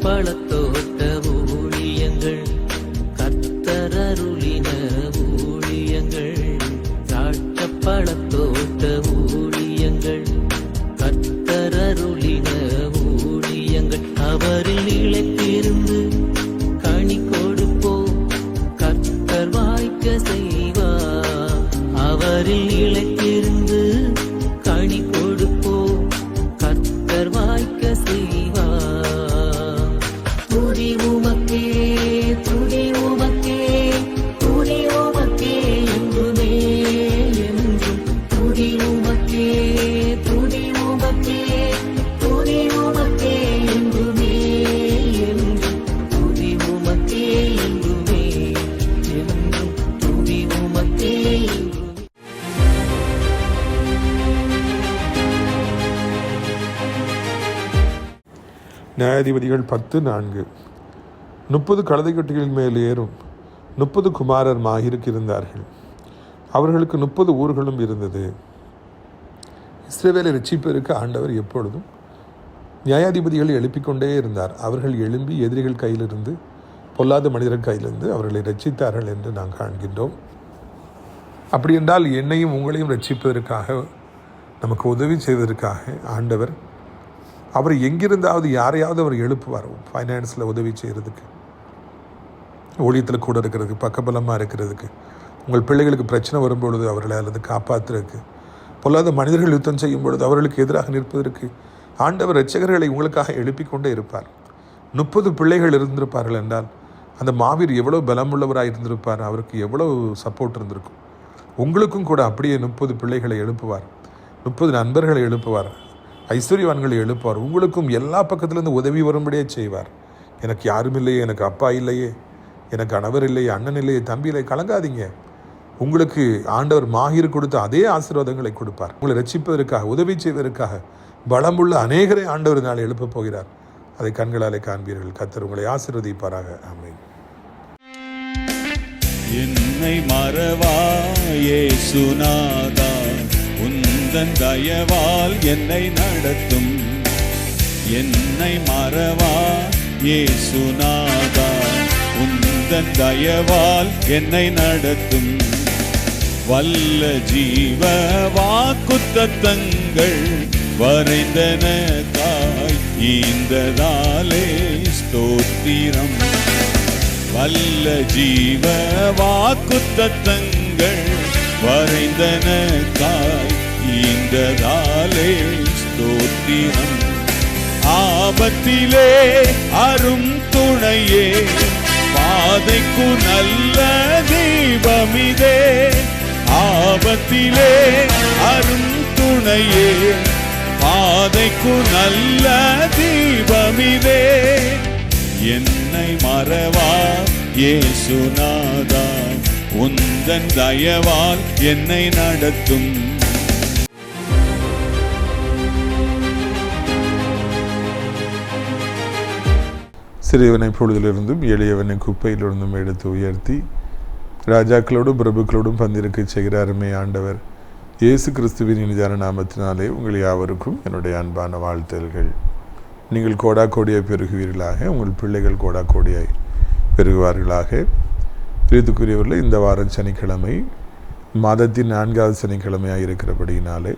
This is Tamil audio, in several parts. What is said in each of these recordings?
பழத்தோட்ட ஊழியங்கள், கர்த்தரருளின ஊழியங்கள், திராட்சை பழத்தோட்ட ஊழியங்கள், கர்த்தரருளின ஊழியங்கள். அவரில் நிலைத்திருந்து கனி கொடுப்போம், கர்த்தர் வாய்க்க செய்வார். அவரில் நிலைத்திருந்து கனி கொடுப்போம், கர்த்தர் வாய்க்க செய்வார். துதி உமக்கே, துதி உமக்கே, துதி உமக்கே என்றுமே என்றும். துதி உமக்கே, துதி உமக்கே, துதி உமக்கே என்றுமே என்றும். துதி உமக்கே என்றுமே என்றும். துதி உமக்கே என்றுமே. நியாயாதிபதிகள் 10:4. 30 கழுதைக்குட்டிகளின் மேல் ஏறும் 30 குமாரர் மாகிருக்கு இருந்தார்கள். அவர்களுக்கு 30 ஊர்களும் இருந்தது. இஸ்ரவேலை ரட்சிப்பதற்கு ஆண்டவர் எப்பொழுதும் நியாயாதிபதிகளை எழுப்பிக்கொண்டே இருந்தார். அவர்கள் எழும்பி எதிரிகள் கையிலிருந்து, பொல்லாத மனிதர்கள் கையிலிருந்து அவர்களை ரட்சித்தார்கள் என்று நாம் காண்கின்றோம். அப்படி என்றால் என்னையும் உங்களையும் ரட்சிப்பதற்காக, நமக்கு உதவி செய்வதற்காக ஆண்டவர் அவர் எங்கிருந்தாவது யாரையாவது அவர் எழுப்புவார். ஃபைனான்ஸில் உதவி செய்கிறதுக்கு, ஊழியத்தில் கூட இருக்கிறதுக்கு, பக்கபலமாக இருக்கிறதுக்கு, உங்கள் பிள்ளைகளுக்கு பிரச்சனை வரும்பொழுது அவர்களை அல்லது காப்பாற்றுறதுக்கு, பொல்லாத மனிதர்கள் யுத்தம் செய்யும் பொழுது அவர்களுக்கு எதிராக நிற்பதற்கு ஆண்டவர் இரட்சகர்களை உங்களுக்காக எழுப்பிக்கொண்டே இருப்பார். 30 பிள்ளைகள் இருந்திருப்பார்கள் என்றால் அந்த மாவீர் எவ்வளோ பலமுள்ளவராக இருந்திருப்பார், அவருக்கு எவ்வளோ சப்போர்ட் இருந்திருக்கும். உங்களுக்கும் கூட அப்படியே 30 பிள்ளைகளை எழுப்புவார், 30 நண்பர்களை எழுப்புவார், ஐஸ்வர்யவான்களை எழுப்புவார். உங்களுக்கும் எல்லா பக்கத்துலேருந்து உதவி வரும்படியே செய்வார். எனக்கு யாரும் இல்லையே, எனக்கு அப்பா இல்லையே, எனக்கு கணவர் இல்லையே, அண்ணன் இல்லையே, தம்பி இல்லையே, கலங்காதீங்க. உங்களுக்கு ஆண்டவர் மாஹீர் கொடுத்த அதே ஆசீர்வாதங்களை கொடுப்பார். உங்களை ரட்சிப்பதற்காக, உதவி செய்வதற்காக பலமுள்ள அநேகரை ஆண்டவர் நாள் எழுப்பப் போகிறார். அதை கண்களாலே காண்பீர்கள். கர்த்தர் உங்களை ஆசீர்வதிப்பாராக. ஆமென். என்னை மறவா இயேசுநாதா, உந்தன் தயவால் என்னை நடத்தும். என்னை மறவா இயேசுநாதா, உந்தன் தயவால் என்னை நடத்தும். வல்ல ஜீவ வாக்குத்தத்தங்கள் வரைந்தனக்காய் ஈந்ததாலே ஸ்தோத்திரம். வல்ல ஜீவ வாக்குத்தத்தங்கள் வரைந்தனக்காய் ஈந்ததாலே ஸ்தோத்திரம். ஆபத்திலே அரும் துணையே, பாதைக்கு நல்ல தீபமிதே. ஆபத்திலே அரும் துணையே, பாதைக்கு நல்ல தீபமிதே. என்னை மறவா இயேசுநாதா, உந்தன் தயவால் என்னை நடத்தும். சிறியவனை பொழுதிலிருந்தும் எளியவனை குப்பையிலிருந்தும் எடுத்து உயர்த்தி ராஜாக்களோடும் பிரபுக்களோடும் பந்திருக்க செய்கிற அருமை ஆண்டவர் இயேசு கிறிஸ்துவின் இனிதான நாமத்தினாலே உங்கள் யாவருக்கும் என்னுடைய அன்பான வாழ்த்தல்கள். நீங்கள் கோடா கோடியாய் பெருகுவீர்களாக, உங்கள் பிள்ளைகள் கோடா கோடியாய் பெருகுவார்களாக. பிரியத்துக்குரியவர்கள், இந்த வாரம் சனிக்கிழமை மாதத்தின் 4வது சனிக்கிழமையாக இருக்கிறபடியினாலே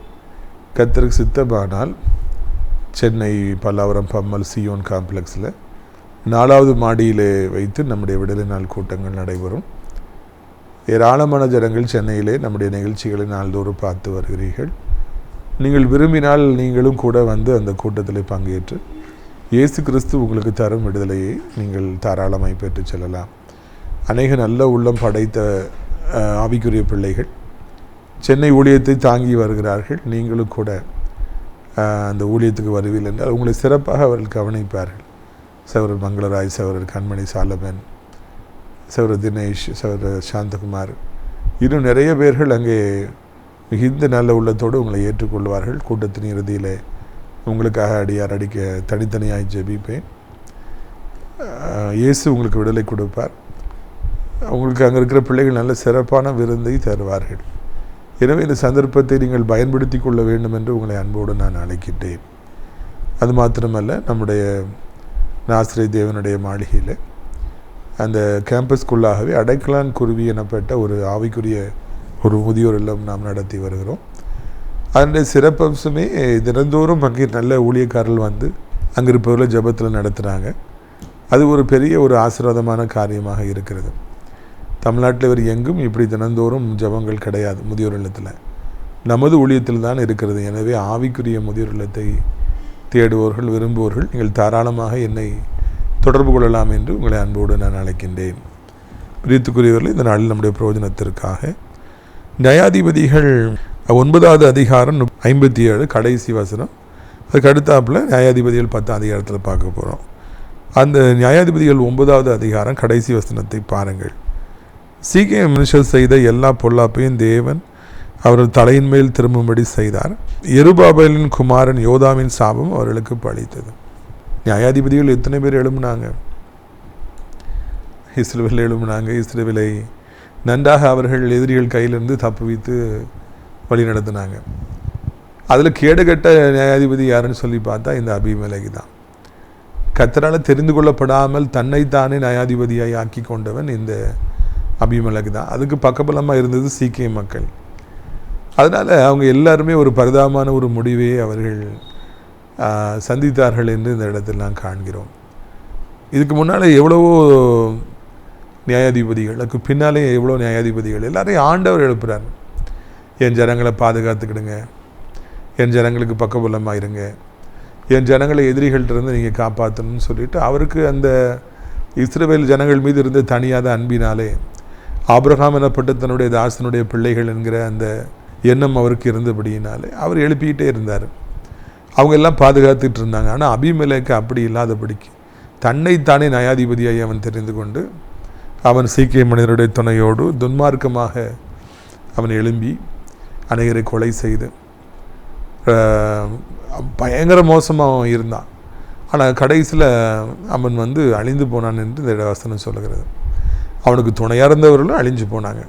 கர்த்தருக்கு சித்தமானால் சென்னை பல்லாவரம் பம்மல் சியோன் காம்ப்ளெக்ஸில் 4வது மாடியிலே வைத்து நம்முடைய விடுதலை நாள் கூட்டங்கள் நடைபெறும். ஏராளமான ஜனங்கள் சென்னையிலே நம்முடைய நிகழ்ச்சிகளை நாள்தோறும் பார்த்து வருகிறீர்கள். நீங்கள் விரும்பினால் நீங்களும் கூட வந்து அந்த கூட்டத்தில் பங்கேற்று இயேசு கிறிஸ்து உங்களுக்கு தரும் விடுதலையை நீங்கள் தாராளமாய் பெற்று செல்லலாம். அநேக நல்ல உள்ளம் படைத்த ஆவிக்குரிய பிள்ளைகள் சென்னை ஊழியத்தை தாங்கி வருகிறார்கள். நீங்களும் கூட அந்த ஊழியத்துக்கு வருவீர்கள் என்றால் உங்களை சிறப்பாக அவர்கள் கவனிப்பார்கள். சகோதரர் மங்களராய், சகோதரர் கண்மணி சாலமன், சகோதரர் தினேஷ், சகோதரர் சாந்தகுமார், இன்னும் நிறைய பேர்கள் அங்கே மிகுந்த நல்ல உள்ளத்தோடு உங்களை ஏற்றுக்கொள்வார்கள். கூட்டத்தின் இறுதியில் உங்களுக்காக அடிக்க தனித்தனியாக ஜெபிப்பேன். இயேசு உங்களுக்கு விடுதலை கொடுப்பார். உங்களுக்கு அங்கே இருக்கிற பிள்ளைகள் நல்ல சிறப்பான விருந்தை தருவார்கள். எனவே இந்த சந்தர்ப்பத்தை நீங்கள் பயன்படுத்தி கொள்ள வேண்டும் என்று உங்களை அன்போடு நான் அழைக்கின்றேன். அது மாத்திரமல்ல, நம்முடைய நாசரேத் தேவனுடைய மாளிகையில் அந்த கேம்பஸ்குள்ளாகவே அடைக்கலான் குருவி எனப்பட்ட ஒரு ஆவிக்குரிய ஒரு முதியோர் இல்லம் நாம் நடத்தி வருகிறோம். அதனுடைய சிறப்பம்சமே தினந்தோறும் அங்கே நல்ல ஊழியக்காரர்கள் வந்து அங்கே இருப்பவர்கள் ஜெபத்தில் நடத்துகிறாங்க. அது ஒரு பெரிய ஒரு ஆசீர்வாதமான காரியமாக இருக்கிறது. தமிழ்நாட்டில் வேறு எங்கும் இப்படி தினந்தோறும் ஜெபங்கள் கிடையாது முதியோர் இல்லத்தில். நமது ஊழியத்தில் தான் இருக்கிறது. எனவே ஆவிக்குரிய முதியோர் இல்லத்தை தேடுவோர்கள், விரும்புவோர்கள் நீங்கள் தாராளமாக என்னை தொடர்பு கொள்ளலாம் என்று உங்களை அன்போடு நான் அழைக்கின்றேன். பிரியத்துக்குரியவர்கள், இந்த நாளில் நம்முடைய பிரயோஜனத்திற்காக நியாயாதிபதிகள் 9வது அதிகாரம் 57 கடைசி வசனம், அதுக்கு அடுத்தாப்பில் நியாயாதிபதிகள் 10 அதிகாரத்தில் பார்க்க போகிறோம். அந்த நியாயாதிபதிகள் 9வது அதிகாரம் கடைசி வசனத்தை பாருங்கள். சீகேம் மனுஷர் செய்த எல்லா பொல்லாப்பையும் தேவன் அவர்கள் தலையின் மேல் திரும்பும்படி செய்தார். யெருபாபேலின் குமாரன் யோதாமின் சாபம் அவர்களுக்கு பழித்தது. நியாயாதிபதிகள் எத்தனை பேர் எழும்பினாங்க? இஸ்ரவேல் எழும்பினாங்க. இஸ்ரவேலை நன்றாக அவர்கள் எதிரிகள் கையிலிருந்து தப்புவித்து வழி நடத்தினாங்க. அதில் கேடுகட்ட நியாயாதிபதி யாருன்னு சொல்லி பார்த்தா இந்த அபிமெலேக்கு தான். கர்த்தரால் தெரிந்து கொள்ளப்படாமல் தன்னைத்தானே நியாயாதிபதியாய் ஆக்கி கொண்டவன் இந்த அபிமெலேக்கு தான். அதுக்கு பக்கபலமாக இருந்தது சீக்கிய மக்கள். அதனால் அவங்க எல்லாருமே ஒரு பரிதாபமான ஒரு முடிவை அவர்கள் சந்தித்தார்கள் என்று இந்த இடத்தில் நான் காண்கிறோம். இதுக்கு முன்னால் எவ்வளவோ நியாயாதிபதிகள், அதுக்கு பின்னாலே எவ்வளோ நியாயாதிபதிகள், எல்லாரையும் ஆண்டவர் எழுப்புறார். என் ஜனங்களை பாதுகாத்துக்கிடுங்க, என் ஜனங்களுக்கு பக்கபலமாக இருங்க, என் ஜனங்களை எதிரிகள்கிட்டருந்து நீங்கள் காப்பாற்றணும்னு சொல்லிட்டு அவருக்கு அந்த இஸ்ரவேல் ஜனங்கள் மீது இருந்த தனியாத அன்பினாலே ஆபிரகாம் எனப்பட்ட தன்னுடைய தாசனுடைய பிள்ளைகள் என்கிற அந்த எண்ணம் அவருக்கு இருந்தபடியினாலே அவர் எழுப்பிக்கிட்டே இருந்தார். அவங்க எல்லாம் பாதுகாத்துட்டு இருந்தாங்க. ஆனால் அபிமெலேக்கு அப்படி இல்லாதபடிக்கு தன்னைத்தானே நியாயாதிபதியாய் அவன் தெரிந்து கொண்டு அவன் சீக்கிய மனிதனுடைய துணையோடு துன்மார்க்கமாக அவன் எழும்பி அநேகரை கொலை செய்து பயங்கர மோசமாக அவன் இருந்தான். ஆனால் கடைசியில் அவன் அழிந்து போனான் என்று இந்த வசனம் சொல்லுகிறது. அவனுக்கு துணையாக இருந்தவர்களும் அழிஞ்சு போனாங்க.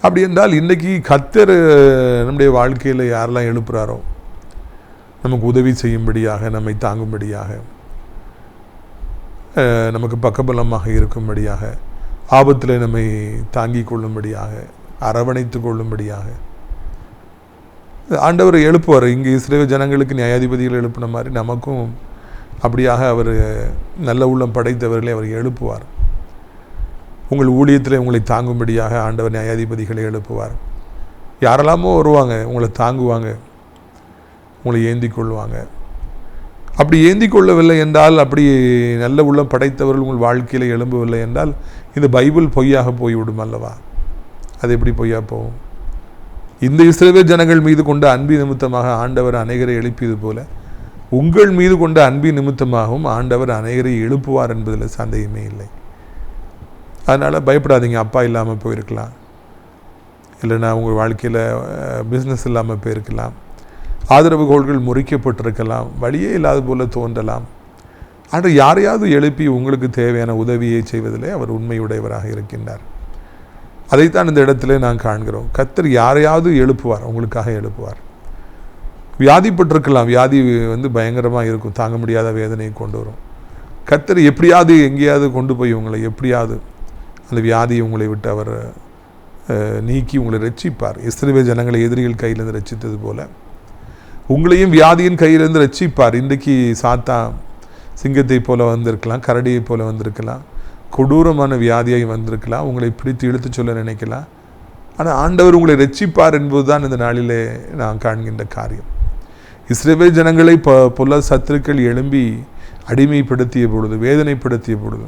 அப்படி என்றால் இன்றைக்கி கர்த்தர் நம்முடைய வாழ்க்கையில் யாரெல்லாம் எழுப்புகிறாரோ, நமக்கு உதவி செய்யும்படியாக, நம்மை தாங்கும்படியாக, நமக்கு பக்கபலமாக இருக்கும்படியாக, ஆபத்தில் நம்மை தாங்கி கொள்ளும்படியாக, அரவணைத்து கொள்ளும்படியாக ஆண்டவர் எழுப்புவார். இங்கே இஸ்ரவேல் ஜனங்களுக்கு நியாயாதிபதிகள் எழுப்பின மாதிரி நமக்கும் அப்படியாக அவர் நல்ல உள்ளம் படைத்தவர்களை அவர் எழுப்புவார். உங்கள் ஊழியத்தில் உங்களை தாங்கும்படியாக ஆண்டவர் நியாயாதிபதிகளை எழுப்புவார். யாரெல்லாமோ வருவாங்க, உங்களை தாங்குவாங்க, உங்களை ஏந்தி கொள்வாங்க. அப்படி ஏந்தி கொள்ளவில்லை என்றால், அப்படி நல்ல உள்ளம் படைத்தவர்கள் உங்கள் வாழ்க்கையில் எழும்பவில்லை என்றால் இந்த பைபிள் பொய்யாக போய்விடும் அல்லவா? அது எப்படி பொய்யா போகும்? இந்த இஸ்ரவேல் ஜனங்கள் மீது கொண்ட அன்பி நிமித்தமாக ஆண்டவர் அநேகரை எழுப்பியது போல உங்கள் மீது கொண்ட அன்பி நிமித்தமாகவும் ஆண்டவர் அநேகரை எழுப்புவார் என்பதில் சந்தேகமே இல்லை. அதனால் பயப்படாதீங்க. அப்பா இல்லாமல் போயிருக்கலாம், இல்லைன்னா உங்கள் வாழ்க்கையில் பிஸ்னஸ் இல்லாமல் போயிருக்கலாம், ஆதரவுகோள்கள் முறிக்கப்பட்டிருக்கலாம், வழியே இல்லாத போல தோன்றலாம். ஆனால் யாரையாவது எழுப்பி உங்களுக்கு தேவையான உதவியை செய்வதிலே அவர் உண்மையுடையவராக இருக்கின்றார். அதைத்தான் இந்த இடத்துல நான் காண்கிறோம். கர்த்தர் யாரையாவது எழுப்புவார், உங்களுக்காக எழுப்புவார். வியாதிப்பட்டிருக்கலாம், வியாதி பயங்கரமாக இருக்கும், தாங்க முடியாத வேதனையை கொண்டு வரும். கர்த்தர் எப்படியாவது எங்கேயாவது கொண்டு போய் உங்களை எப்படியாவது அந்த வியாதியை உங்களை விட்டு அவர் நீக்கி உங்களை ரட்சிப்பார். இஸ்ரவேல் ஜனங்களை எதிரிகள் கையிலிருந்து ரட்சித்தது போல உங்களையும் வியாதியின் கையிலிருந்து ரட்சிப்பார். இன்றைக்கு சாத்தான் சிங்கத்தை போல வந்திருக்கலாம், கரடியை போல வந்திருக்கலாம், கொடூரமான வியாதியாய் வந்திருக்கலாம், உங்களை பிடித்து இழுத்து சொல்ல நினைக்கலாம். ஆனால் ஆண்டவர் உங்களை ரட்சிப்பார் என்பதுதான் இந்த நாளிலே நான் காண்கின்ற காரியம். இஸ்ரவேல் ஜனங்களை பொல்ல சத்துருக்கள் எழும்பி அடிமைப்படுத்திய பொழுது, வேதனைப்படுத்திய பொழுது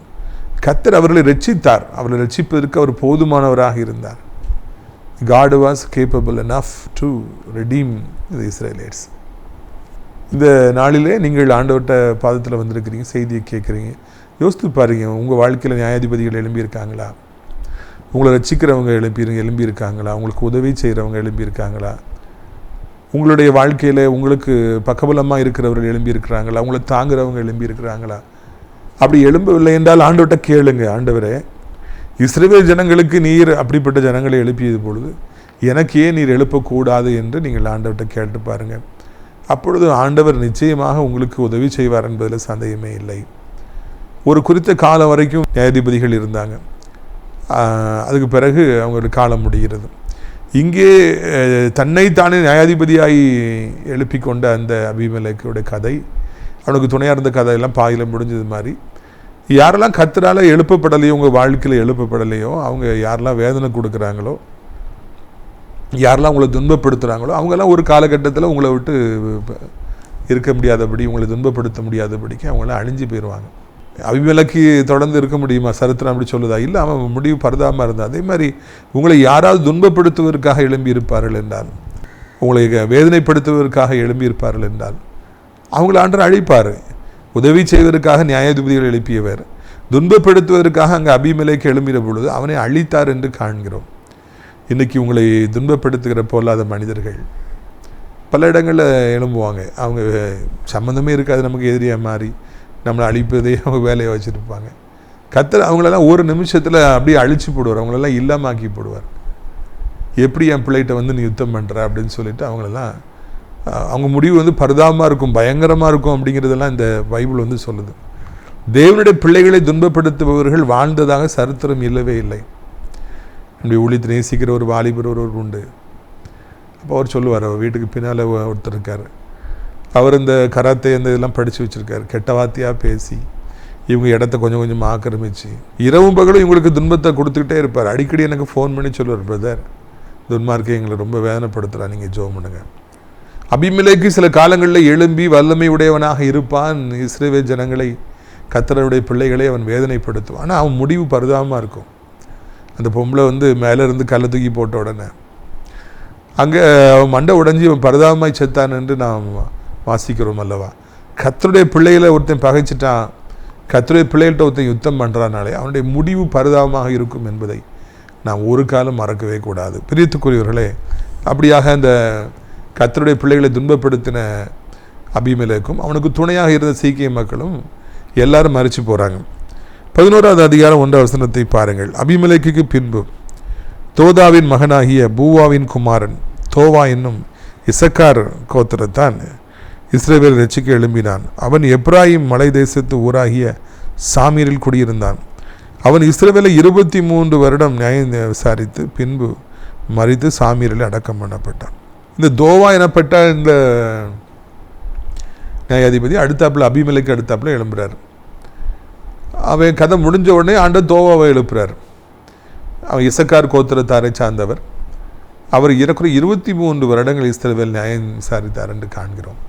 கர்த்தர் அவர்களை ரட்சித்தார். அவர்களை ரட்சிப்பதற்கு அவர் போதுமானவராக இருந்தார். God was capable enough to redeem the Israelites. இந்த நாளிலே நீங்கள் ஆண்டவர்கிட்ட பாதத்தில் வந்திருக்கிறீங்க, செய்தியை கேட்குறீங்க. யோசித்து பாருங்க, உங்கள் வாழ்க்கையில் நியாயாதிபதிகள் எழும்பியிருக்காங்களா? உங்களை ரட்சிக்கிறவங்க எழும்பியிருக்காங்களா? உங்களுக்கு உதவி செய்கிறவங்க எழும்பியிருக்காங்களா? உங்களுடைய வாழ்க்கையில் உங்களுக்கு பக்கபலமாக இருக்கிறவர்கள் எழும்பியிருக்கிறாங்களா? உங்களை தாங்குகிறவங்க எழும்பியிருக்கிறாங்களா? அப்படி எழும்பவில்லை என்றால் ஆண்டவர்கிட்ட கேளுங்க. ஆண்டவரே, இஸ்ரவேல் ஜனங்களுக்கு நீர் அப்படிப்பட்ட ஜனங்களை எழுப்பியது பொழுது எனக்கு ஏன் நீர் எழுப்பக்கூடாது என்று நீங்கள் ஆண்டவர்கிட்ட கேட்டு பாருங்கள். அப்பொழுது ஆண்டவர் நிச்சயமாக உங்களுக்கு உதவி செய்வார் என்பதில் சந்தேகமே இல்லை. ஒரு குறித்த காலம் வரைக்கும் நியாயாதிபதிகள் இருந்தாங்க. அதுக்கு பிறகு அவங்களுக்கு காலம் முடிகிறது. இங்கே தன்னைத்தானே நியாயாதிபதியாகி எழுப்பி கொண்ட அந்த அபிமெலேக்குடைய கதை, அவனுக்கு துணையாக இருந்த கதையெல்லாம் பாதியில் முடிஞ்சது மாதிரி, யாரெல்லாம் கர்த்தரால் எழுப்பப்படலையோ, உங்கள் வாழ்க்கையில் எழுப்பப்படலையோ, அவங்க யாரெல்லாம் வேதனை கொடுக்குறாங்களோ, யாரெல்லாம் உங்களை துன்பப்படுத்துகிறாங்களோ, அவங்கெல்லாம் ஒரு காலகட்டத்தில் உங்களை விட்டு இருக்க முடியாதபடி, உங்களை துன்பப்படுத்த முடியாதபடிக்கு அவங்களாம் அழிஞ்சு போயிடுவாங்க. அபிமெலேக்கு தொடர்ந்து இருக்க முடியுமா? சரித்திரம் அப்படி சொல்லுதா? இல்லை, அவன் முடிவு பரதாமல் இருந்தான். அதே மாதிரி உங்களை யாராவது துன்பப்படுத்துவதற்காக எழும்பி இருப்பார்கள் என்றால், உங்களை வேதனைப்படுத்துவதற்காக எழும்பி இருப்பார்கள் என்றால், அவங்கள ஆண்டவர் அழிப்பார். உதவி செய்வதற்காக நியாயாதிபதிகள் எழுப்பியவர், துன்பப்படுத்துவதற்காக அங்கே அபிமெலேக்கு எழும்பின பொழுது அவனை அழித்தார் என்று காண்கிறோம். இன்றைக்கி உங்களை துன்பப்படுத்துகிற போலாத மனிதர்கள் பல இடங்களில் எழும்புவாங்க. அவங்க சம்மந்தமே இருக்காது, நமக்கு எதிரியாக மாறி நம்மளை அழிப்பதே அவங்க வேலையை வச்சுருப்பாங்க. கர்த்தர் அவங்களெல்லாம் ஒரு நிமிஷத்தில் அப்படியே அழிச்சு போடுவார், அவங்களெல்லாம் இல்லாமல் ஆக்கி போடுவார். எப்படி என் பிள்ளைகிட்ட வந்து நீ யுத்தம் பண்ணுற அப்படின்னு சொல்லிட்டு அவங்களெல்லாம், அவங்க முடிவு வந்து பரிதாபமாக இருக்கும், பயங்கரமாக இருக்கும் அப்படிங்கிறதெல்லாம் இந்த பைபிள் வந்து சொல்லுது. தேவனுடைய பிள்ளைகளை துன்பப்படுத்துபவர்கள் வாழ்ந்ததாக சரித்திரம் இல்லவே இல்லை. நம்முடைய ஊழியத்தை நேசிக்கிற ஒரு வாலிபர் ஒருவர் உண்டு. அப்போ அவர் சொல்லுவார், அவர் வீட்டுக்கு பின்னால் ஒருத்தர் இருக்கார். அவர் இந்த கராத்தே இந்த இதெல்லாம் படித்து வச்சுருக்காரு. கெட்ட வார்த்தையாக பேசி இவங்க இடத்த கொஞ்சம் கொஞ்சம் ஆக்கிரமிச்சு இரவும் பகலும் இவங்களுக்கு துன்பத்தை கொடுத்துக்கிட்டே இருப்பார். அடிக்கடி எனக்கு ஃபோன் பண்ணி சொல்லுவார், பிரதர் துன்மார்க்கை எங்களை ரொம்ப வேதனைப்படுத்துகிறா, நீங்கள் ஜெபம் பண்ணுங்க. அபிமெலேக்கு சில காலங்களில் எழும்பி வல்லமை உடையவனாக இருப்பான். இஸ்ரவேல் ஜனங்களை, கர்த்தருடைய பிள்ளைகளை அவன் வேதனைப்படுத்துவான். ஆனால் அவன் முடிவு பரிதாபமாக இருக்கும். அந்த பொம்பளை வந்து மேலே இருந்து கல்லை தூக்கி போட்ட உடனே அங்கே அவன் மண்டை உடைஞ்சி அவன் பரிதாபமாய் செத்தான் என்று நாம் வாசிக்கிறோம் அல்லவா? கர்த்தருடைய பிள்ளைகளை ஒருத்தன் பகைச்சிட்டான், கர்த்தருடைய பிள்ளைகள்கிட்ட ஒருத்தன் யுத்தம் பண்ணுறானாலே அவனுடைய முடிவு பரிதாபமாக இருக்கும் என்பதை நாம் ஒரு காலம் மறக்கவே கூடாது. பிரியத்துக்குரியவர்களே, அப்படியாக அந்த கர்த்தருடைய பிள்ளைகளை துன்பப்படுத்தின அபிமெலேக்கும் அவனுக்கு துணையாக இருந்த சீக்கிய மக்களும் எல்லாரும் மறித்து போகிறாங்க. 11வது அதிகாரம் 1வது வசனத்தை பாருங்கள். அபிமெலேக்குக்கு பின்பு தோதாவின் மகனாகிய பூவாவின் குமாரன் தோவா என்னும் இசக்கார் கோத்திரத்தான் இஸ்ரவேல் ரட்சிக்க எழும்பினான். அவன் எப்ராயிம் மலை தேசத்து ஊராகிய சாமீரில் குடியிருந்தான். அவன் இஸ்ரவேலை 23 வருடம் நியாயம் விசாரித்து பின்பு மரித்து சாமீரில் அடக்கம் பண்ணப்பட்டான். இந்த தோவா எனப்பட்ட இந்த நியாயாதிபதி அடுத்தாப்புல அபிமெலேக்கு அடுத்தாப்புல எழும்புறார். அவன் கதை முடிஞ்ச உடனே ஆண்டவர் தோவாவை எழுப்புறார். அவன் இசக்கார் கோத்திரத்தாரை சார்ந்தவர். அவர் ஏறக்குறைய 23 வருடங்கள் இஸ்ரவேல் நியாயம் விசாரித்தார் என்று காண்கிறோம்.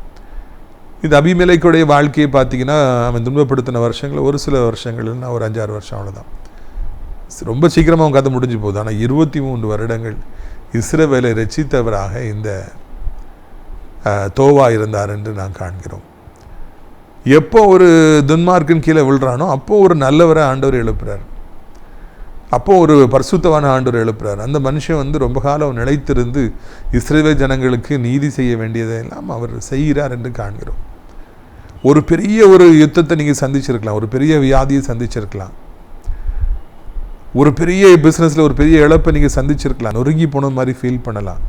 இது அபிமெலேக்குடைய வாழ்க்கையை பார்த்தீங்கன்னா, அவன் துன்பப்படுத்தின வருஷங்கள் ஒரு சில வருஷங்கள்னா ஒரு 5-6 வருஷம், அவ்வளோதான். ரொம்ப சீக்கிரமாக அவன் கதை முடிஞ்சு போகுது. ஆனால் 23 வருடங்கள் இஸ்ரவேலை ரட்சித்தவராக இந்த தோவா இருந்தார் என்று நான் காண்கிறோம். எப்போ ஒரு துன்மார்க்கின் கீழே விழுறானோ அப்போ ஒரு நல்லவரை ஆண்டவர் எழுப்புறார், அப்போ ஒரு பரிசுத்தவான ஆண்டவர் எழுப்புறார். அந்த மனுஷன் வந்து ரொம்ப காலம் நிலைத்திருந்து இஸ்ரவேல் ஜனங்களுக்கு நீதி செய்ய வேண்டியதையெல்லாம் அவர் செய்கிறார் என்று காண்கிறோம். ஒரு பெரிய ஒரு யுத்தத்தை நீங்கள் சந்திச்சிருக்கலாம், ஒரு பெரிய வியாதியை சந்திச்சிருக்கலாம், ஒரு பெரிய பிஸ்னஸில் ஒரு பெரிய இழப்பை நீங்கள் சந்திச்சிருக்கலாம், நொறுங்கி போன மாதிரி ஃபீல் பண்ணலாம்,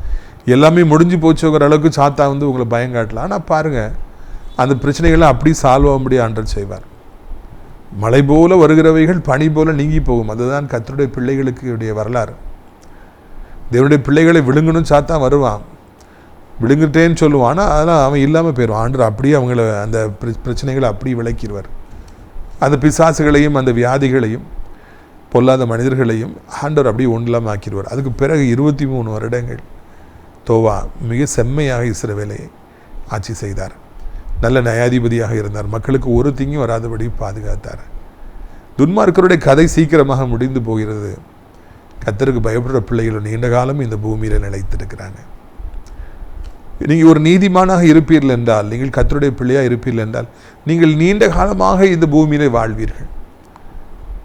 எல்லாமே முடிஞ்சு போச்சுங்கிற அளவுக்கு சாத்தா வந்து உங்களை பயங்காட்டலாம். ஆனால் பாருங்கள், அந்த பிரச்சனைகளை அப்படி சால்வ் ஆக முடிய ஆண்டவர் செய்வார். மழை போல வருகிறவைகள் பனி போல நீங்கி போகும். அதுதான் கர்த்தருடைய பிள்ளைகளுக்கு உடைய வரலாறு. தேவனுடைய பிள்ளைகளை விழுங்கணும் சாத்தான் வருவான், விழுங்கிட்டேன்னு சொல்லுவான். ஆனால் அதெல்லாம் அவன் இல்லாமல் போயிடுவான். ஆண்டவர் அப்படியே அவங்கள அந்த பிரச்சனைகளை அப்படியே விளக்கிடுவார். அந்த பிசாசுகளையும் அந்த வியாதிகளையும் பொல்லாத மனிதர்களையும் ஆண்டவர் அப்படியே ஒன்றில்லாமல் ஆக்கிடுவார். அதுக்கு பிறகு 23 வருடங்கள் தோவா மிக செம்மையாக இஸ்ரவேலை ஆட்சி செய்தார். நல்ல நியாயாதிபதியாக இருந்தார். மக்களுக்கு ஒரு தீங்கும் வராதபடி பாதுகாத்தார். துன்மார்க்கருடைய கதை சீக்கிரமாக முடிந்து போகிறது. கர்த்தருக்கு பயப்படுற பிள்ளைகள் நீண்ட காலம் இந்த பூமியில் நிலைத்திருக்கிறாங்க. நீங்கள் ஒரு நீதிமானாக இருப்பீர்கள் என்றால், நீங்கள் கர்த்தருடைய பிள்ளையாக இருப்பீர்கள் என்றால், நீங்கள் நீண்ட காலமாக இந்த பூமியிலே வாழ்வீர்கள்.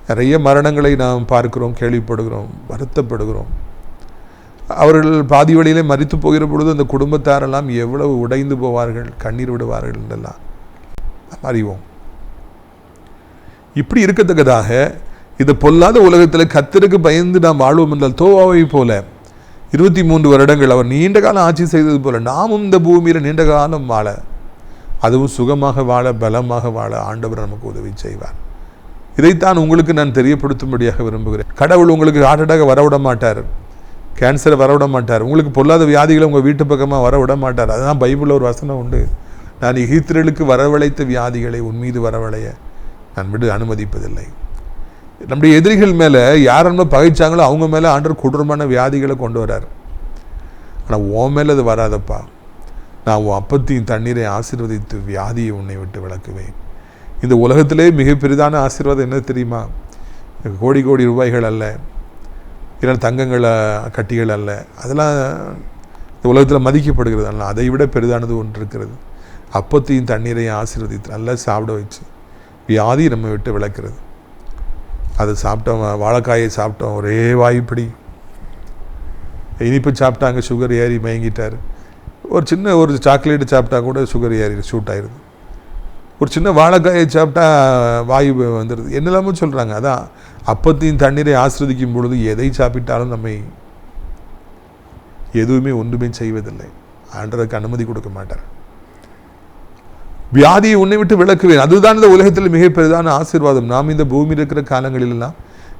நிறைய மரணங்களை நாம் பார்க்கிறோம், கேள்விப்படுகிறோம், வருத்தப்படுகிறோம். அவர்கள் பாதி வழியிலே மரித்து போகிற பொழுது அந்த குடும்பத்தாரெல்லாம் எவ்வளவு உடைந்து போவார்கள், கண்ணீர் விடுவார்கள் என்றெல்லாம் அறிவோம். இப்படி இருக்கத்தக்கதாக இந்த பொல்லாத உலகத்தில் கர்த்தருக்கு பயந்து நாம் வாழ்வோம் என்றால், தோவாவை போல 23 வருடங்கள் அவர் நீண்ட காலம் ஆட்சி செய்தது போல நாமும் இந்த பூமியில் நீண்ட காலம் வாழ, அதுவும் சுகமாக வாழ, பலமாக வாழ ஆண்டவர் நமக்கு உதவி செய்வார். இதைத்தான் உங்களுக்கு நான் தெரியப்படுத்தும்படியாக விரும்புகிறேன். கடவுள் உங்களுக்கு ஹார்ட் அட்டாக் வரவிட மாட்டார், கேன்சரை வரவிட மாட்டார், உங்களுக்கு பொல்லாத வியாதிகளை உங்கள் வீட்டு பக்கமாக வரவிட மாட்டார். அதுதான் பைபிளில் ஒரு வசனம் உண்டு, நான் எகிப்தியர்களுக்கு வரவழைத்த வியாதிகளை உன் மீது வரவழைய நான் அனுமதிப்பதில்லை. நம்முடைய எதிரிகள் மேலே யார் நம்ம பகைச்சாங்களோ அவங்க மேலே ஆண்டவர் கொடூரமான வியாதிகளை கொண்டு வரார். ஆனால் உன் மேலே அது வராதப்பா, நான் உன் அப்பத்தையும் தண்ணீரை ஆசீர்வதித்து வியாதியை உன்னை விட்டு விளக்குவேன். இந்த உலகத்திலே மிக பெரிதான ஆசீர்வாதம் என்ன தெரியுமா? கோடி கோடி ரூபாய்கள் அல்ல, இல்லை தங்கங்கள் கட்டிகள் அல்ல, அதெல்லாம் இந்த உலகத்தில் மதிக்கப்படுகிறது அல்ல. அதை விட பெரிதானது ஒன்று இருக்கிறது. அப்பத்தையும் தண்ணீரையும் ஆசீர்வதித்து நல்லா சாப்பிட வச்சு வியாதி நம்ம விட்டு விளக்குறது. அதை சாப்பிட்டோம், வாழைக்காயை சாப்பிட்டோம், ஒரே வாய்ப்படி இனிப்பு சாப்பிட்டாங்க, சுகர் ஏறி மயங்கிட்டார். ஒரு சாக்லேட்டு சாப்பிட்டா கூட சுகர் ஏறி ஷூட் ஆயிடுது. ஒரு சின்ன வாழைக்காயை சாப்பிட்டா வாயு வந்துடுது. என்னெல்லாமோ சொல்கிறாங்க. அதான் அப்பத்தையும் தண்ணீரை ஆசிர்வதிக்கும் பொழுது எதை சாப்பிட்டாலும் நம்மை எதுவுமே ஒன்றுமே செய்வதில்லை. ஆண்டவருக்கு அனுமதி கொடுக்க மாட்டார். வியாதியை உன்னை விட்டு விளக்குவேன். அதுதான் இந்த உலகத்தில் மிக பெரிதான ஆசீர்வாதம். நாம் இந்த பூமியில் இருக்கிற காலங்களிலெல்லாம்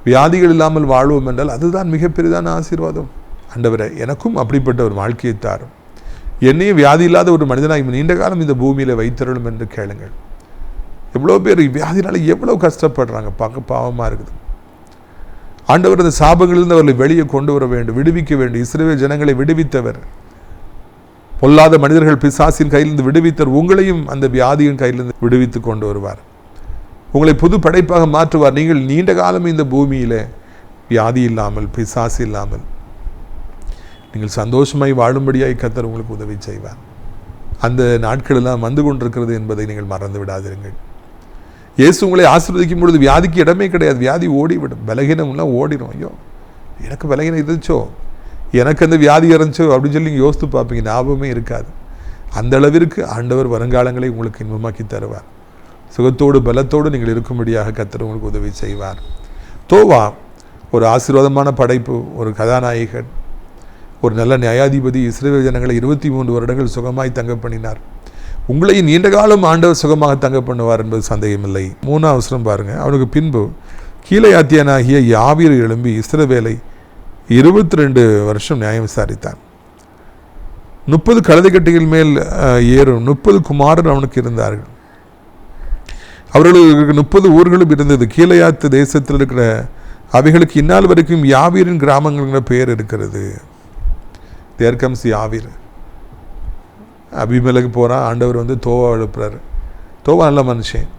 வியாதிகள் இல்லாமல் வாழ்வோம் என்றால் அதுதான் மிக பெரிதான ஆசீர்வாதம். ஆண்டவரே, எனக்கும் அப்படிப்பட்ட ஒரு வாழ்க்கையை தாரும், என்னையும் வியாதி இல்லாத ஒரு மனிதனாக நீண்ட காலம் இந்த பூமியில் வைத்தருளும் என்று கேளுங்கள். எவ்வளோ பேர் வியாதினால எவ்வளோ கஷ்டப்படுறாங்க, பார்க்க பாவமாக இருக்குது. ஆண்டவர் அந்த சாபங்களிலிருந்து அவர்களை வெளியே கொண்டு வர வேண்டும், விடுவிக்க வேண்டும். இஸ்ரவேல் ஜனங்களை விடுவித்தவர், பொல்லாத மனிதர்கள் பிசாசின் கையிலிருந்து விடுவித்தவர். உங்களையும் அந்த வியாதியின் கையிலிருந்து விடுவித்து கொண்டு வருவார், உங்களை புது படைப்பாக மாற்றுவார். நீங்கள் நீண்ட காலம் இந்த பூமியில் வியாதி இல்லாமல், பிசாசு இல்லாமல் நீங்கள் சந்தோஷமாய் வாழும்படியாய் கர்த்தர் உங்களுக்கு உதவி செய்வார். அந்த நாட்களெல்லாம் வந்து கொண்டிருக்கிறது என்பதை நீங்கள் மறந்து விடாதீர்கள். இயேசு உங்களை ஆசீர்வதிக்கும் பொழுது வியாதிக்கு இடமே கிடையாது. வியாதி ஓடிவிடும், பலகீனம்லாம் ஓடிடும். ஐயோ, எனக்கு பலகீனம் இருந்துச்சோ, எனக்கு அந்த வியாதி இறந்துச்சோ அப்படின்னு சொல்லி நீங்கள் யோசித்து பார்ப்பீங்க, ஞாபகமே இருக்காது. அந்த அளவிற்கு ஆண்டவர் வருங்காலங்களை உங்களுக்கு இன்பமாக்கி தருவார். சுகத்தோடு பலத்தோடு நீங்கள் இருக்கும்படியாக கர்த்தர் உங்களுக்கு உதவி செய்வார். தோவா ஒரு ஆசீர்வாதமான படைப்பு, ஒரு கதாநாயகன், ஒரு நல்ல நியாயாதிபதி. இஸ்ரவேல் ஜனங்களை 23 வருடங்கள் சுகமாய் தங்க பண்ணினார். உங்களையும் நீண்ட காலம் ஆண்டவர் சுகமாக தங்க பண்ணுவார் என்பது சந்தேகமில்லை. 3ஆம் வசனம் பாருங்க. அவனுக்கு பின்பு கீலேயாத்தியனாகிய யாவீர் எழும்பி இஸ்ரவேலை 22 வருஷம் நியாயம் விசாரித்தான். 30 கழுதைக்கட்டிகள் மேல் ஏறும் 30 குமாரர் அவனுக்கு இருந்தார்கள். அவர்களுக்கு 30 ஊர்களும் இருந்தது. கீலேயாத்து தேசத்தில் இருக்கிற அவைகளுக்கு இந்நாள் வரைக்கும் யாவீரின் கிராமங்கள் பெயர் இருக்கிறது. தேர் கம்ஸ் யாவீர். அபிமெலக்கு போகிறான், ஆண்டவர் வந்து தோவா எழுப்புறாரு. தோவா நல்ல மனுஷன்.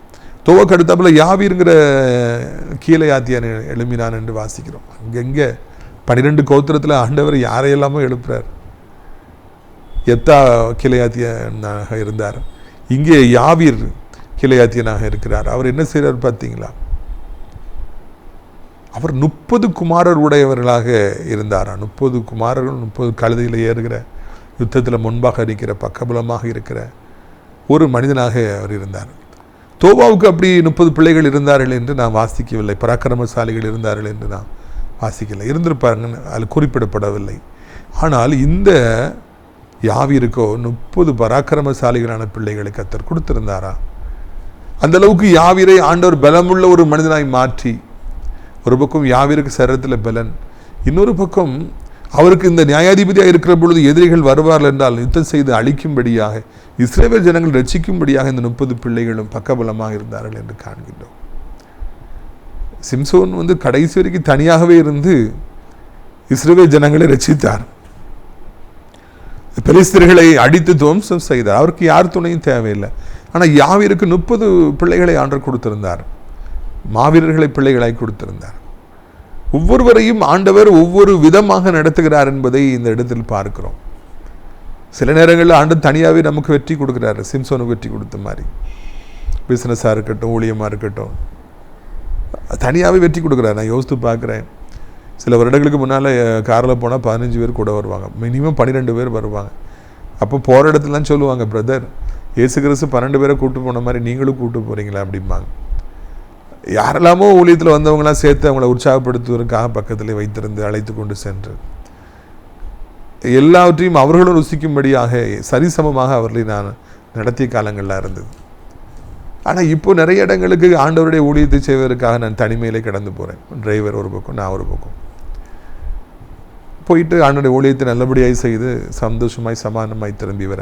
தோவாக்கு அடுத்தாப்புல யாவீருங்கிற கீலேயாத்தியான் எழுப்பினான் என்று வாசிக்கிறோம். அங்கங்கே 12 கோத்திரத்தில் ஆண்டவர் யாரையெல்லாமோ எழுப்புறார். எத்தா கீலேயாத்தியனாக இருந்தார், இங்கே யாவீர் கீலேயாத்தியனாக இருக்கிறார். அவர் என்ன செய்கிறார் பார்த்தீங்களா? அவர் 30 குமாரர் உடையவர்களாக இருந்தாராம். 30 குமாரர்கள், 30 கழுதையில் ஏறுகிற, யுத்தத்தில் முன்பாக இருக்கிற, பக்கபலமாக இருக்கிற ஒரு மனிதனாக அவர் இருந்தார். தோவாவுக்கு அப்படி 30 பிள்ளைகள் இருந்தார்கள் என்று நான் வாசிக்கவில்லை. பராக்கிரமசாலிகள் இருந்தார்கள் என்று நான் வாசிக்கவில்லை. இருந்திருப்பாருங்கன்னு அதில் குறிப்பிடப்படவில்லை. ஆனால் இந்த யாவீருக்கோ 30 பராக்கிரமசாலிகளான பிள்ளைகளை கர்த்தர் கொடுத்திருந்தாரா? அந்த அளவுக்கு யாவீரை ஆண்டவர் பலமுள்ள ஒரு மனிதனாய் மாற்றி, ஒரு பக்கம் யாவீருக்கு சரீரத்தில் பலன், இன்னொரு பக்கம் அவருக்கு இந்த நியாயாதிபதியாக இருக்கிற பொழுது எதிரிகள் வருவார்கள் என்றால் யுத்தம் செய்து அழிக்கும்படியாக, இஸ்ரவேல் ஜனங்கள் ரட்சிக்கும்படியாக இந்த 30 பிள்ளைகளும் பக்கபலமாக இருந்தார்கள் என்று காண்கின்றோம். சிம்சோன் வந்து கடைசி வரைக்கும் தனியாகவே இருந்து இஸ்ரவேல் ஜனங்களை ரட்சித்தார். பெலிஸ்தர்களை அடித்து துவம்சம் செய்தார். அவருக்கு யார் துணையும் தேவையில்லை. ஆனால் யாவீருக்கு 30 பிள்ளைகளை ஆண்டவர் கொடுத்திருந்தார். மாவீரர்களை பிள்ளைகளாய் கொடுத்திருந்தார். ஒவ்வொருவரையும் ஆண்டவர் ஒவ்வொரு விதமாக நடத்துகிறார் என்பதை இந்த இடத்தில் பார்க்கிறோம். சில நேரங்களில் ஆண்டவர் தனியாகவே நமக்கு வெற்றி கொடுக்குறாரு. சிம்சோனுக்கு வெற்றி கொடுத்த மாதிரி, பிஸ்னஸாக இருக்கட்டும், ஊழியமாக இருக்கட்டும், தனியாகவே வெற்றி கொடுக்குறாரு. நான் யோசித்து பார்க்குறேன், சில வருடங்களுக்கு முன்னால் காரில் போனால் 15 பேர் கூட வருவாங்க, மினிமம் 12 பேர் வருவாங்க. அப்போ போகிற இடத்துலலாம் சொல்லுவாங்க, பிரதர் இயேசு கிறிஸ்து 12 பேரை கூப்பிட்டு போன மாதிரி நீங்களும் கூப்பிட்டு போகிறீங்களா அப்படிம்பாங்க. யாரெல்லாமோ ஊழியத்தில் வந்தவங்களாம் சேர்த்து அவங்கள உற்சாகப்படுத்துவதற்காக பக்கத்தில் வைத்திருந்து அழைத்து கொண்டு சென்று எல்லாவற்றையும் அவர்களும் ருசிக்கும்படியாக சரிசமமாக அவர்களை நான் நடத்திய காலங்கள்லாம் இருந்தது. ஆனால் இப்போ நிறைய இடங்களுக்கு ஆண்டவருடைய ஊழியத்தை செய்வதற்காக நான் தனிமையிலே கடந்து போகிறேன். டிரைவர் ஒரு பக்கம், நான் ஒரு பக்கம் போயிட்டு ஆண்டவருடைய ஊழியத்தை நல்லபடியாக செய்து சந்தோஷமாய் சமாதானமாய் திரும்பி வர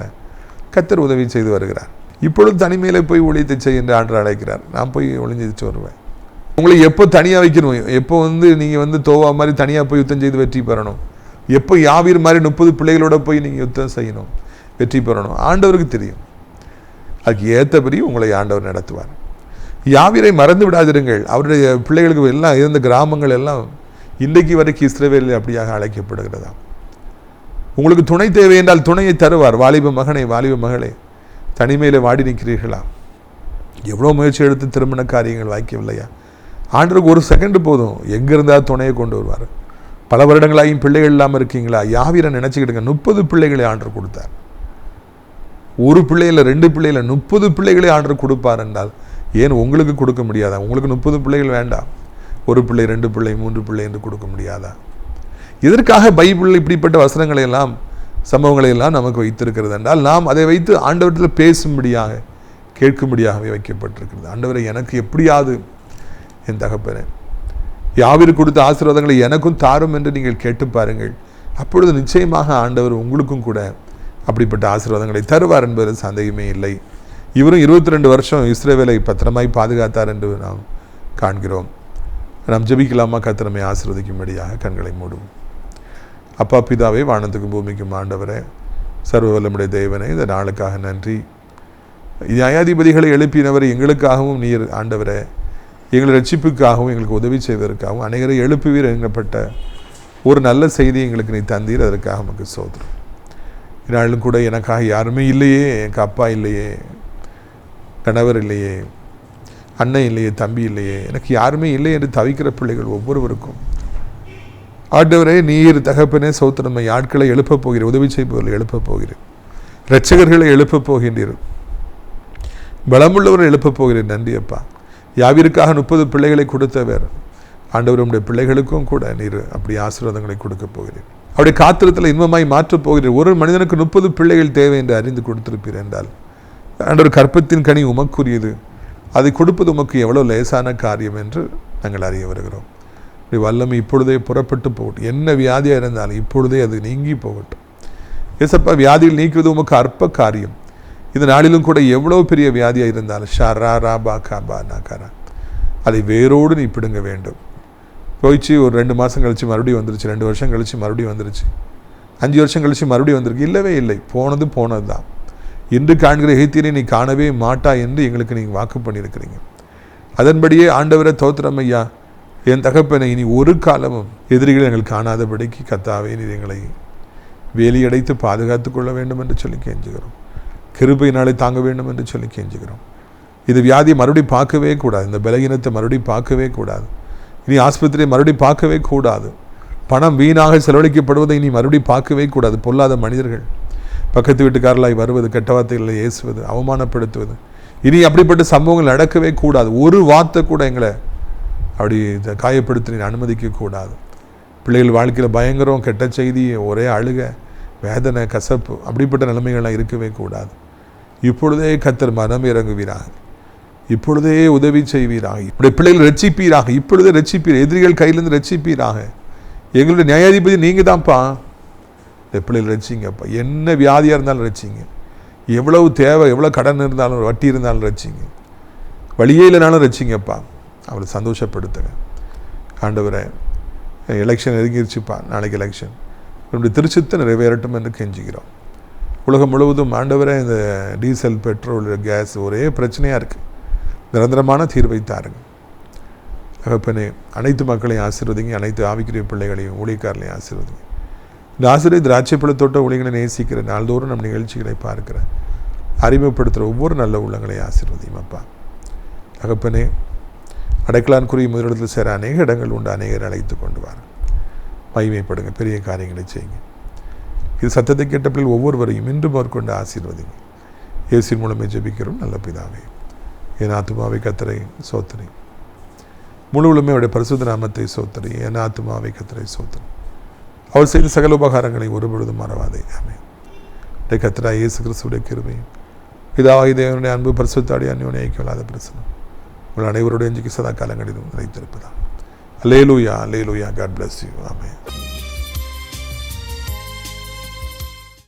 கர்த்தர் உதவி செய்து வருகிறார். இப்பொழுது தனிமையில் போய் ஊழியத்தை செய்ய என்று ஆண்டவர் அழைக்கிறார். நான் போய் ஒளிஞ்சிச்சு வருவேன். உங்களை எப்போ தனியாக வைக்கணும், எப்போ நீங்கள் தோவா மாதிரி தனியாக போய் யுத்தம் செய்து வெற்றி பெறணும், எப்போ யாவீர் மாதிரி 30 பிள்ளைகளோட போய் நீங்கள் யுத்தம் செய்யணும், வெற்றி பெறணும், ஆண்டவருக்கு தெரியும். அதுக்கு ஏற்றபடி உங்களை ஆண்டவர் நடத்துவார். யாவீரை மறந்து விடாதிருங்கள். அவருடைய பிள்ளைகளுக்கு எல்லாம் இருந்த கிராமங்கள் எல்லாம் இன்றைக்கு வரைக்கும் இஸ்ரவேலில் அப்படியாக அழைக்கப்படுகிறதா. உங்களுக்கு துணை தேவை என்றால் துணையை தருவார். வாலிப மகனே, வாலிப மகளே, தனிமையில் வாடி நிற்கிறீர்களா? எவ்வளோ முயற்சி எடுத்து திருமண காரியங்கள் வாய்க்கவில்லையா? ஆண்டருக்கு ஒரு செகண்டு போதும், எங்கே இருந்தால் துணையை கொண்டு வருவார். பல வருடங்களாயும் பிள்ளைகள் இல்லாமல் இருக்கீங்களா? யாவீரை நினச்சிக்கிடுங்க. 30 பிள்ளைகளை ஆண்டர் கொடுத்தார். ஒரு பிள்ளையில் 2 பிள்ளையில் 30 பிள்ளைகளை ஆண்டர் கொடுப்பார் என்றால் ஏன் உங்களுக்கு கொடுக்க முடியாதா? உங்களுக்கு 30 பிள்ளைகள் வேண்டாம், 1 பிள்ளை, 2 பிள்ளை, 3 பிள்ளை என்று கொடுக்க முடியாதா? இதற்காக பைபிளில் இப்படிப்பட்ட வசனங்களை எல்லாம், சம்பவங்களை எல்லாம் நமக்கு வைத்திருக்கிறது என்றால் நாம் அதை வைத்து ஆண்டவரத்தில் பேசும்படியாக, கேட்கும்படியாகவே வைக்கப்பட்டிருக்கிறது. ஆண்டவரை எனக்கு எப்படியாவது என் தகப்பனே யாவீர் கொடுத்த ஆசீர்வாதங்களை எனக்கும் தாரும் என்று நீங்கள் கேட்டு பாருங்கள். அப்பொழுது நிச்சயமாக ஆண்டவர் உங்களுக்கும் கூட அப்படிப்பட்ட ஆசீர்வாதங்களை தருவார் என்பதில் சந்தேகமே இல்லை. இவரும் 22 வருஷம் இஸ்ரவேலை பத்திரமாய் பாதுகாத்தார் என்று நாம் காண்கிறோம். நாம் ஜெபிக்கலாமா? கர்த்தர் நம்மை ஆசீர்வதிக்கும்படியாக கண்களை மூடும். அப்பா பிதாவே, வானத்துக்கும் பூமிக்கும் ஆண்டவரே, சர்வ வல்லமுடைய தேவனே, இந்த நாளுக்காக நன்றி. நியாயாதிபதிகளை எழுப்பினவர் எங்களுக்காகவும் நீர் ஆண்டவரே, எங்கள் ரட்சிப்புக்காகவும் எங்களுக்கு உதவி செய்வதற்காகவும் அநேகரை எழுப்புவீர் என்கப்பட்ட ஒரு நல்ல செய்தி எங்களுக்கு நீ தந்தீர். அதற்காக நமக்கு சோதரம். இந்நாளிலும் கூட எனக்காக யாருமே இல்லையே, எனக்கு அப்பா இல்லையே, கணவர் இல்லையே, அண்ணன் இல்லையே, தம்பி இல்லையே, எனக்கு யாருமே இல்லை என்று தவிக்கிற பிள்ளைகள் ஒவ்வொருவருக்கும் ஆண்டவரே நீர் தகப்பனே சோத்திரமை ஆட்களை எழுப்பப் போகிறேன், உதவி செய்பவர்களை எழுப்பப் போகிறேன், இரட்சகர்களை எழுப்பப் போகின்றீர், பலமுள்ளவரை எழுப்பப் போகிறேன். நன்றி அப்பா. யாவீருக்காக 30 பிள்ளைகளை கொடுத்தவர் ஆண்டவர் உடைய பிள்ளைகளுக்கும் கூட நீர் அப்படி ஆசீர்வாதங்களை கொடுக்க போகிறேன். அவருடைய காத்திரத்தில் இன்பமாய் மாற்றப் போகிறேன். ஒரு மனிதனுக்கு 30 பிள்ளைகள் தேவை என்று அறிந்து கொடுத்திருப்பீர் என்றால் ஆண்டவர் கற்பத்தின் கனி உமக்குரியது, அதை கொடுப்பது உமக்கு எவ்வளோ லேசான காரியம் என்று நாங்கள் அறிய வருகிறோம். வல்லமை இப்பொழுதே புறப்பட்டு போகட்டும். என்ன வியாதியாக இருந்தாலும் இப்பொழுதே அது நீங்கி போகட்டும். ஏசப்பா, வியாதியில் நீக்குவது உமக்கு அற்ப காரியம். இந்த நாளிலும் கூட எவ்வளோ பெரிய வியாதியாக இருந்தாலும் ஷரா ராபா காபா நாகாரா அதை வேரோடு நீ பிடுங்க வேண்டும். போயிடுச்சு, ஒரு 2 மாதம் கழித்து மறுபடியும் வந்துருச்சு, 2 வருஷம் கழித்து மறுபடியும் வந்துருச்சு, 5 வருஷம் கழித்து மறுபடியும் வந்திருக்கு. இல்லவே இல்லை, போனது போனது தான். இன்று காண்கிற எகிப்தியரை நீ காணவே மாட்டா என்று எங்களுக்கு நீங்கள் வாக்கு பண்ணியிருக்கிறீங்க. அதன்படியே ஆண்டவரை தோத்திரம் ஐயா, என் தகப்பனை இனி ஒரு காலமும் எதிரிகளை எங்கள் காணாதபடிக்கு கர்த்தாவே நீர் எங்களை வேலியடைத்து பாதுகாத்து கொள்ள வேண்டும் என்று சொல்லி கெஞ்சுகிறோம். கிருபையினாலே தாங்க வேண்டும் என்று சொல்லி கெஞ்சுகிறோம். இது வியாதியை மறுபடியும் பார்க்கவே கூடாது, இந்த பலகீனத்தை மறுபடியும் பார்க்கவே கூடாது, இனி ஆஸ்பத்திரியை மறுபடியும் பார்க்கவே கூடாது, பணம் வீணாக செலவழிக்கப்படுவதை இனி மறுபடியும் பார்க்கவே கூடாது. பொல்லாத மனிதர்கள் பக்கத்து வீட்டுக்காரலாய் வருவது, கெட்ட வார்த்தைகளை ஏசுவது, அவமானப்படுத்துவது, இனி அப்படிப்பட்ட சம்பவங்கள் நடக்கவே கூடாது. ஒரு வார்த்தை கூட எங்களை அப்படி காயப்படுத்தி அனுமதிக்க கூடாது. பிள்ளைகள் வாழ்க்கையில் பயங்கரம், கெட்ட செய்தி, ஒரே அழுக, வேதனை, கசப்பு, அப்படிப்பட்ட நிலைமைகள்லாம் இருக்கவே கூடாது. இப்பொழுதே கர்த்தர் மனம் இறங்குவீராக, இப்பொழுதே உதவி செய்வீராக, இப்படி பிள்ளைகள் ரட்சிப்பீராக, இப்பொழுதே ரட்சிப்பீர், எதிரிகள் கையிலிருந்து ரட்சிப்பீராக. எங்களுடைய நியாயாதிபதி நீங்கள் தான்ப்பா. இந்த பிள்ளைகள் ரட்சிங்கப்பா. என்ன வியாதியாக இருந்தாலும் ரட்சிங்க, எவ்வளவு தேவை, எவ்வளோ கடன் இருந்தாலும், வட்டி இருந்தாலும் ரட்சிங்க, வழியே இல்லைனாலும் ரட்சிங்கப்பா. அவளை சந்தோஷப்படுத்துங்க. ஆண்டவரை, எலெக்ஷன் நெருங்கிருச்சுப்பா, நாளைக்கு எலெக்ஷன், நம்முடைய திருச்சித்தை நிறைவேறட்டும் என்று கெஞ்சுகிறோம். உலகம் முழுவதும் ஆண்டவரை இந்த டீசல், பெட்ரோல், கேஸ் ஒரே பிரச்சனையாக இருக்குது. நிரந்தரமான தீர்வை தாருங்க தகப்பனே. அனைத்து மக்களையும் ஆசீர்வதிங்க, அனைத்து ஆவிக்குரிய பிள்ளைகளையும் ஊழியக்காரர்களையும் ஆசீர்வதிங்க. இந்த ஆசிரியர் திராட்சைப்பழத்தோட்ட ஊழியர்களை நேசிக்கிற, நாள்தோறும் நம் நிகழ்ச்சிகளை பார்க்கிற, அறிமுகப்படுத்துகிற ஒவ்வொரு நல்ல உள்ளங்களையும் ஆசீர்வதியும் அப்பா. தகப்பனே, அடைக்கலான்குரிய முதலிடத்தில் சேர அநேக இடங்கள் உண்டு, அநேகர் அழைத்து கொண்டு வாங்க. மகிமைப்படுங்க, பெரிய காரியங்களை செய்யுங்க. இது சத்தத்தை கேட்ட பிள்ளைகள் ஒவ்வொருவரையும் இன்று மேற்கொண்டு ஆசீர்வதிங்க. இயேசுவின் மூலமே ஜெபிக்கிறோம் நல்ல பிதாவே. என் ஆத்துமாவை கர்த்தரை சோத்திரி, முழு உலகமே அவருடைய பரிசுத்த நாமத்தை சோத்திரி. என் ஆத்துமாவை கர்த்தரை சோத்திரி. அவர் செய்த சகல உபகாரங்களை ஒருபொழுதும் மறவாதே. ஆமென். கர்த்தராகிய இயேசு கிறிஸ்துவுடைய கிருபையும் பிதாவாகிய தேவனுடைய அன்பு பரிசுத்தாடி அன்யோன்ய ஐக்கியமில்லாத பிரசனம் உங்கள் அனைவருடைய சதா காலங்களிலும் நிலைத்திருப்பதாக. அல்லேலூயா, அல்லேலூயா. God bless you. ஆமென்.